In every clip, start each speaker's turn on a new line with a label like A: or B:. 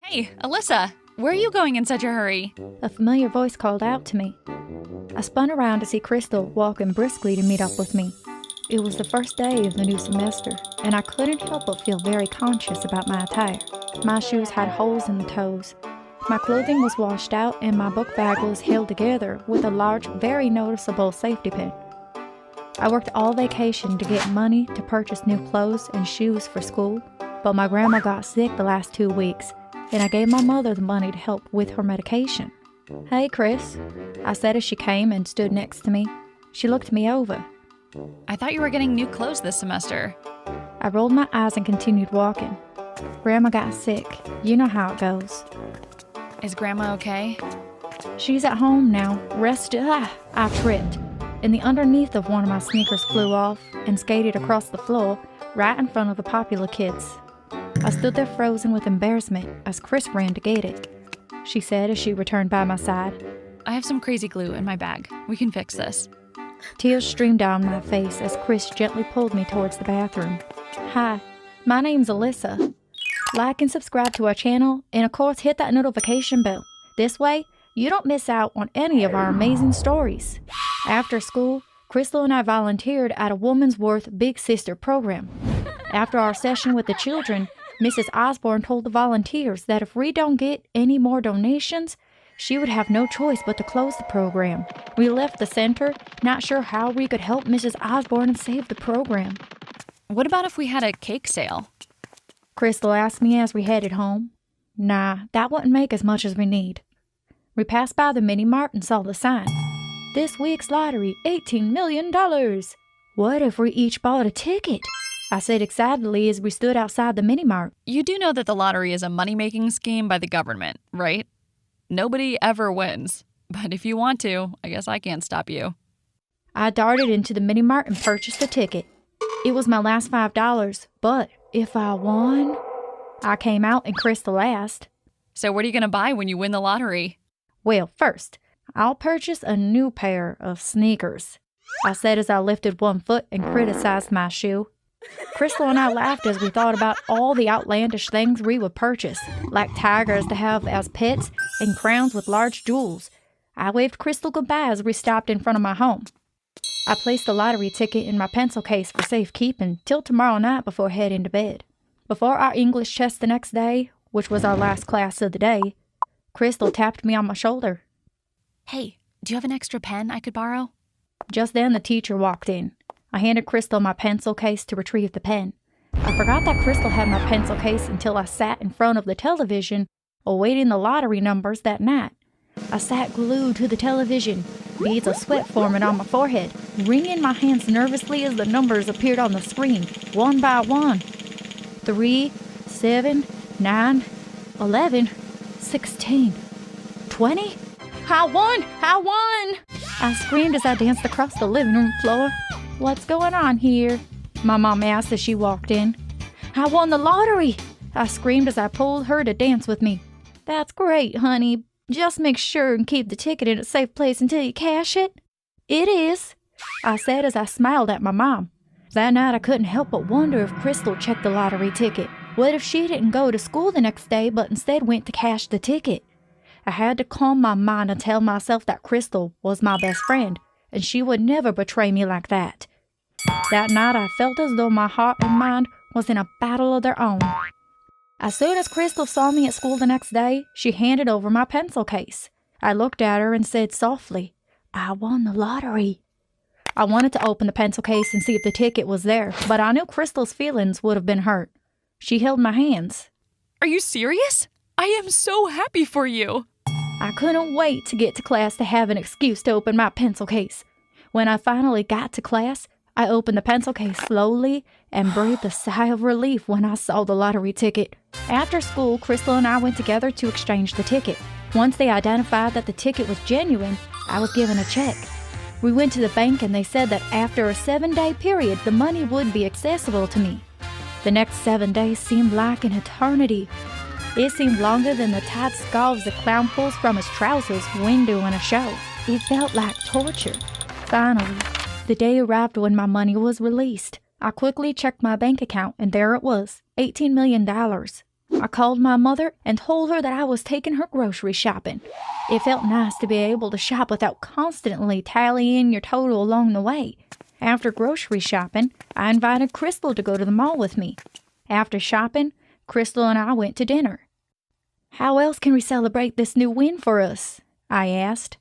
A: Hey, Alyssa, where are you going in such a hurry?
B: A familiar voice called out to me. I spun around to see Crystal walking briskly to meet up with me. It was the first day of the new semester, and I couldn't help but feel very conscious about my attire. My shoes had holes in the toes. My clothing was washed out, and my book bag was held together with a large, very noticeable safety pin. I worked all vacation to get money to purchase new clothes and shoes for school, but my grandma got sick the last 2 weeks, and I gave my mother the money to help with her medication. "Hey, Chris," I said as she came and stood next to me. She looked me over.
A: I thought you were getting new clothes this semester.
B: I rolled my eyes and continued walking. Grandma got sick. You know how it goes.
A: Is Grandma okay?
B: She's at home now, rested. I tripped, and the underneath of one of my sneakers flew off and skated across the floor right in front of the popular kids. I stood there frozen with embarrassment as Chris ran to get it. She said as she returned by my side.
A: I have some crazy glue in my bag. We can fix this.
B: Tears streamed down my face as Chris gently pulled me towards the bathroom. Hi, my name's Alyssa. Like and subscribe to our channel, and of course hit that notification bell. This way, you don't miss out on any of our amazing stories. After school, Crystal and I volunteered at a Woman's Worth Big Sister program. After our session with the children, Mrs. Osborne told the volunteers that if we don't get any more donations, she would have no choice but to close the program. We left the center, not sure how we could help Mrs. Osborne and save the program.
A: What about if we had a cake sale?
B: Crystal asked me as we headed home. Nah, that wouldn't make as much as we need. We passed by the mini mart and saw the sign. This week's lottery, $18 million. What if we each bought a ticket? I said excitedly as we stood outside the mini mart.
A: You do know that the lottery is a money-making scheme by the government, right? Nobody ever wins. But if you want to, I guess I can't stop you.
B: I darted into the mini mart and purchased a ticket. It was my last $5, but if I won? I came out and Crystal asked.
A: So what are you going to buy when you win the lottery?
B: Well, first, I'll purchase a new pair of sneakers, I said as I lifted one foot and criticized my shoe. Crystal and I laughed as we thought about all the outlandish things we would purchase, like tigers to have as pets and crowns with large jewels. I waved Crystal goodbye as we stopped in front of my home. I placed the lottery ticket in my pencil case for safekeeping till tomorrow night before heading to bed. Before our English test the next day, which was our last class of the day, Crystal tapped me on my shoulder.
A: Hey, do you have an extra pen I could borrow?
B: Just then the teacher walked in. I handed Crystal my pencil case to retrieve the pen. I forgot that Crystal had my pencil case until I sat in front of the television awaiting the lottery numbers that night. I sat glued to the television, beads of sweat forming on my forehead, wringing my hands nervously as the numbers appeared on the screen, one by one. 3, 7, 9, 11, 16, 20. I won! I won! I screamed as I danced across the living room floor. What's going on here? My mom asked as she walked in. I won the lottery! I screamed as I pulled her to dance with me. That's great, honey. Just make sure and keep the ticket in a safe place until you cash it. It is, I said as I smiled at my mom. That night I couldn't help but wonder if Crystal checked the lottery ticket. What if she didn't go to school the next day but instead went to cash the ticket? I had to calm my mind and tell myself that Crystal was my best friend, and she would never betray me like that. That night I felt as though my heart and mind was in a battle of their own. As soon as Crystal saw me at school the next day, she handed over my pencil case. I looked at her and said softly, I won the lottery. I wanted to open the pencil case and see if the ticket was there, but I knew Crystal's feelings would have been hurt. She held my hands.
A: Are you serious? I am so happy for you.
B: I couldn't wait to get to class to have an excuse to open my pencil case. When I finally got to class, I opened the pencil case slowly and breathed a sigh of relief when I saw the lottery ticket. After school, Crystal and I went together to exchange the ticket. Once they identified that the ticket was genuine, I was given a check. We went to the bank and they said that after a 7-day period, the money would be accessible to me. The next 7 days seemed like an eternity. It seemed longer than the tight scarves the clown pulls from his trousers when doing a show. It felt like torture. Finally, the day arrived when my money was released. I quickly checked my bank account and there it was, $18 million. I called my mother and told her that I was taking her grocery shopping. It felt nice to be able to shop without constantly tallying your total along the way. After grocery shopping, I invited Crystal to go to the mall with me. After shopping, Crystal and I went to dinner. "How else can we celebrate this new win for us?" I asked.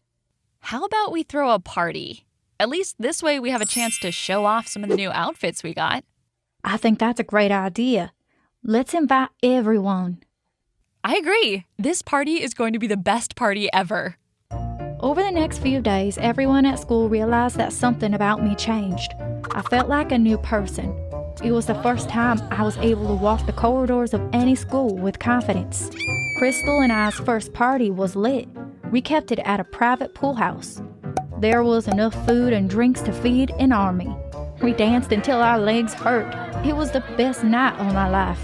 A: How about we throw a party? At least this way we have a chance to show off some of the new outfits we got.
B: I think that's a great idea. Let's invite everyone.
A: I agree. This party is going to be the best party ever.
B: Over the next few days, everyone at school realized that something about me changed. I felt like a new person. It was the first time I was able to walk the corridors of any school with confidence. Crystal and I's first party was lit. We kept it at a private pool house. There was enough food and drinks to feed an army. We danced until our legs hurt. It was the best night of my life.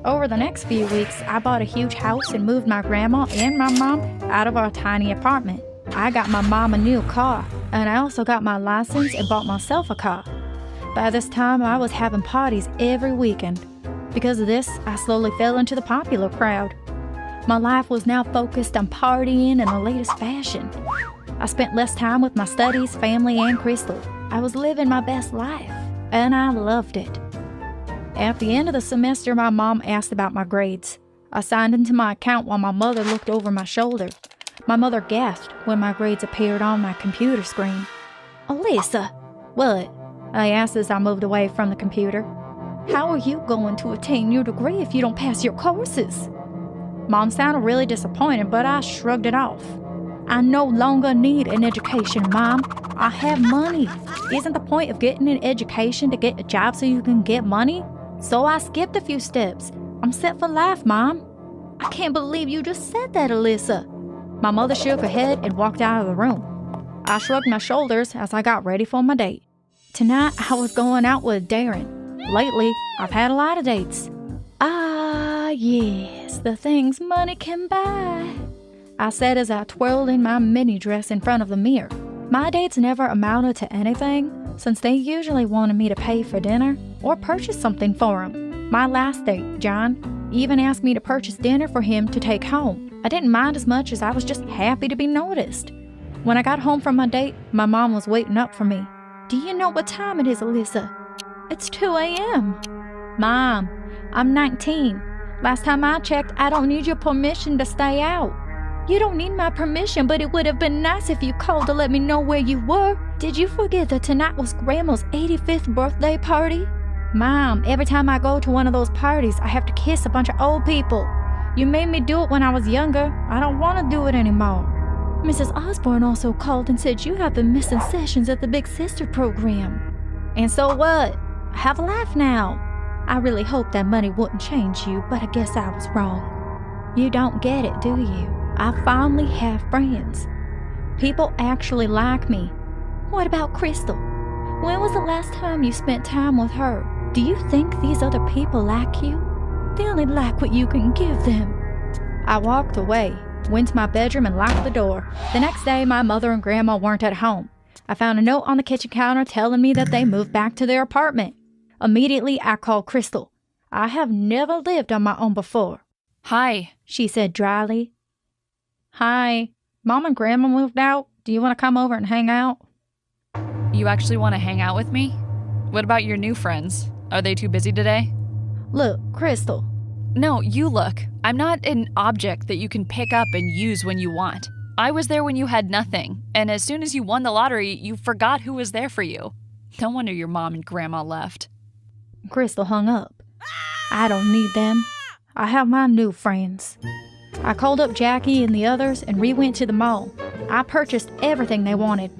B: Over the next few weeks, I bought a huge house and moved my grandma and my mom out of our tiny apartment. I got my mom a new car, and I also got my license and bought myself a car. By this time, I was having parties every weekend. Because of this, I slowly fell into the popular crowd. My life was now focused on partying in the latest fashion. I spent less time with my studies, family, and Crystal. I was living my best life, and I loved it. At the end of the semester, my mom asked about my grades. I signed into my account while my mother looked over my shoulder. My mother gasped when my grades appeared on my computer screen. "Alyssa!" "What?" I asked as I moved away from the computer. "How are you going to attain your degree if you don't pass your courses?" Mom sounded really disappointed, but I shrugged it off. "I no longer need an education, Mom. I have money. Isn't the point of getting an education to get a job so you can get money? So I skipped a few steps. I'm set for life, Mom." "I can't believe you just said that, Alyssa." My mother shook her head and walked out of the room. I shrugged my shoulders as I got ready for my date. Tonight, I was going out with Darren. Lately, I've had a lot of dates. "Ah, yes, the things money can buy," I said as I twirled in my mini dress in front of the mirror. My dates never amounted to anything, since they usually wanted me to pay for dinner or purchase something for him. My last date, John, even asked me to purchase dinner for him to take home. I didn't mind as much as I was just happy to be noticed. When I got home from my date, my mom was waiting up for me. "Do you know what time it is, Alyssa?" "It's 2 a.m. "Mom, I'm 19. Last time I checked, I don't need your permission to stay out." "You don't need my permission, but it would have been nice if you called to let me know where you were. Did you forget that tonight was Grandma's 85th birthday party?" "Mom, every time I go to one of those parties, I have to kiss a bunch of old people. You made me do it when I was younger. I don't want to do it anymore." "Mrs. Osborne also called and said you have been missing sessions at the Big Sister program." "And so what? I have a life now." "I really hoped that money wouldn't change you, but I guess I was wrong." "You don't get it, do you? I finally have friends. People actually like me." "What about Crystal? When was the last time you spent time with her? Do you think these other people like you? They only like what you can give them." I walked away, went to my bedroom and locked the door. The next day, my mother and grandma weren't at home. I found a note on the kitchen counter telling me that they moved back to their apartment. Immediately, I called Crystal. "I have never lived on my own before."
A: Hi.
B: She said dryly. "Hi. Mom and Grandma moved out. Do you want to come over and hang out?"
A: You actually want to hang out with me? What about your new friends? Are they too busy today?
B: "Look, Crystal."
A: No, you look. I'm not an object that you can pick up and use when you want. I was there when you had nothing, and as soon as you won the lottery, you forgot who was there for you. No wonder your mom and grandma left.
B: Crystal hung up. "I don't need them. I have my new friends." I called up Jackie and the others, and we went to the mall. I purchased everything they wanted.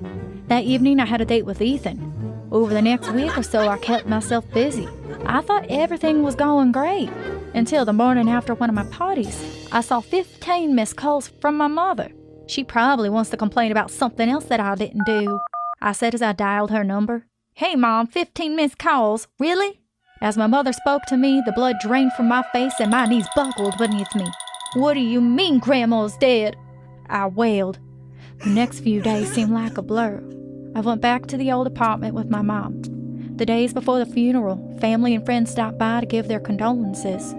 B: That evening, I had a date with Ethan. Over the next week or so, I kept myself busy. I thought everything was going great, until the morning after one of my parties. I saw 15 missed calls from my mother. She probably wants to complain about something else that I didn't do, I said as I dialed her number. "Hey, Mom, 15 missed calls? Really?" As my mother spoke to me, the blood drained from my face and my knees buckled beneath me. "What do you mean Grandma's dead?" I wailed. The next few days seemed like a blur. I went back to the old apartment with my mom. The days before the funeral, family and friends stopped by to give their condolences.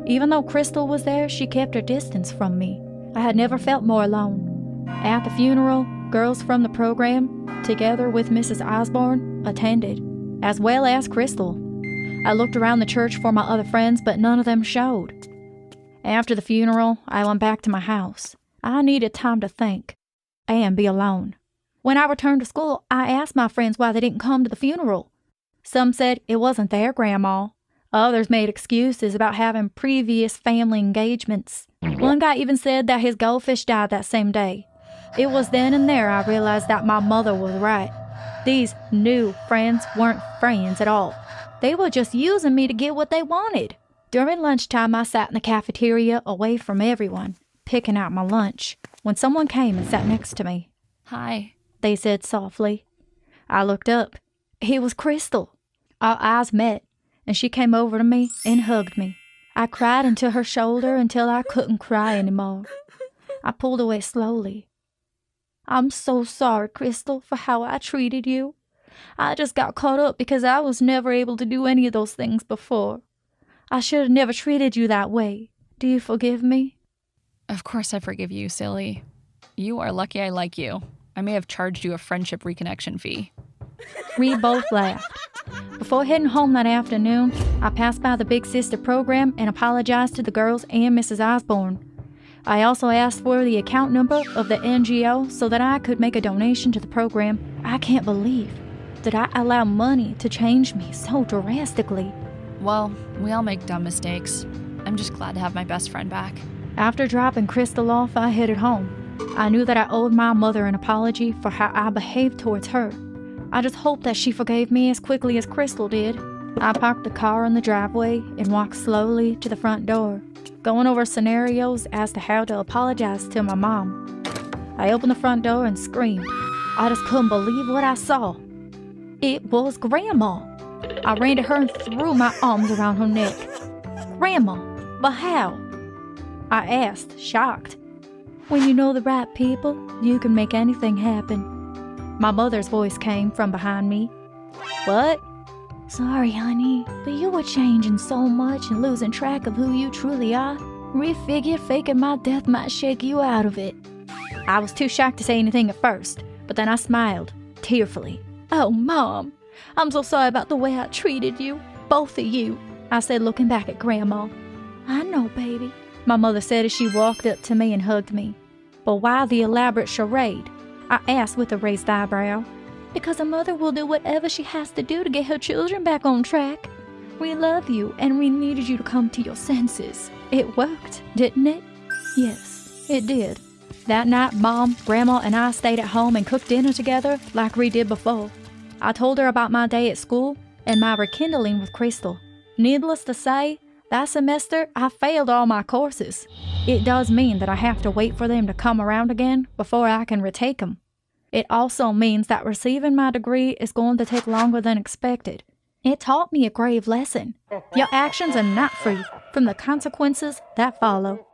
B: Even though Crystal was there, she kept her distance from me. I had never felt more alone. At the funeral, girls from the program, together with Mrs. Osborne, attended, as well as Crystal. I looked around the church for my other friends, but none of them showed. After the funeral, I went back to my house. I needed time to think and be alone. When I returned to school, I asked my friends why they didn't come to the funeral. Some said it wasn't their grandma. Others made excuses about having previous family engagements. One guy even said that his goldfish died that same day. It was then and there I realized that my mother was right. These new friends weren't friends at all. They were just using me to get what they wanted. During lunchtime, I sat in the cafeteria away from everyone, picking out my lunch, when someone came and sat next to me.
A: Hi,
B: they said softly. I looked up. It was Crystal. Our eyes met, and she came over to me and hugged me. I cried into her shoulder until I couldn't cry anymore. I pulled away slowly. I'm so sorry, Crystal, for how I treated you. I just got caught up because I was never able to do any of those things before. I should have never treated you that way. Do you forgive me?
A: Of course I forgive you, silly. You are lucky I like you. I may have charged you a friendship reconnection fee.
B: We both laughed. Before heading home that afternoon, I passed by the Big Sister program and apologized to the girls and Mrs. Osborne. I also asked for the account number of the NGO so that I could make a donation to the program. I can't believe that I allowed money to change me so drastically.
A: Well, we all make dumb mistakes. I'm just glad to have my best friend back.
B: After dropping Crystal off, I headed home. I knew that I owed my mother an apology for how I behaved towards her. I just hoped that she forgave me as quickly as Crystal did. I parked the car in the driveway and walked slowly to the front door, going over scenarios as to how to apologize to my mom. I opened the front door and screamed. I just couldn't believe what I saw. It was Grandma. I ran to her and threw my arms around her neck. Grandma, but how? I asked, shocked. When you know the right people, you can make anything happen. My mother's voice came from behind me. What? Sorry, honey, but you were changing so much and losing track of who you truly are. We figured faking my death might shake you out of it. I was too shocked to say anything at first, but then I smiled, tearfully. Oh, Mom, I'm so sorry about the way I treated you, both of you, I said, looking back at Grandma. I know, baby, my mother said as she walked up to me and hugged me. But why the elaborate charade? I asked with a raised eyebrow. Because a mother will do whatever she has to do to get her children back on track. We love you and we needed you to come to your senses. It worked, didn't it? Yes, it did. That night, Mom, Grandma, and I stayed at home and cooked dinner together like we did before. I told her about my day at school and my rekindling with Crystal. Needless to say, that semester I failed all my courses. It does mean that I have to wait for them to come around again before I can retake them. It also means that receiving my degree is going to take longer than expected. It taught me a grave lesson. Your actions are not free from the consequences that follow.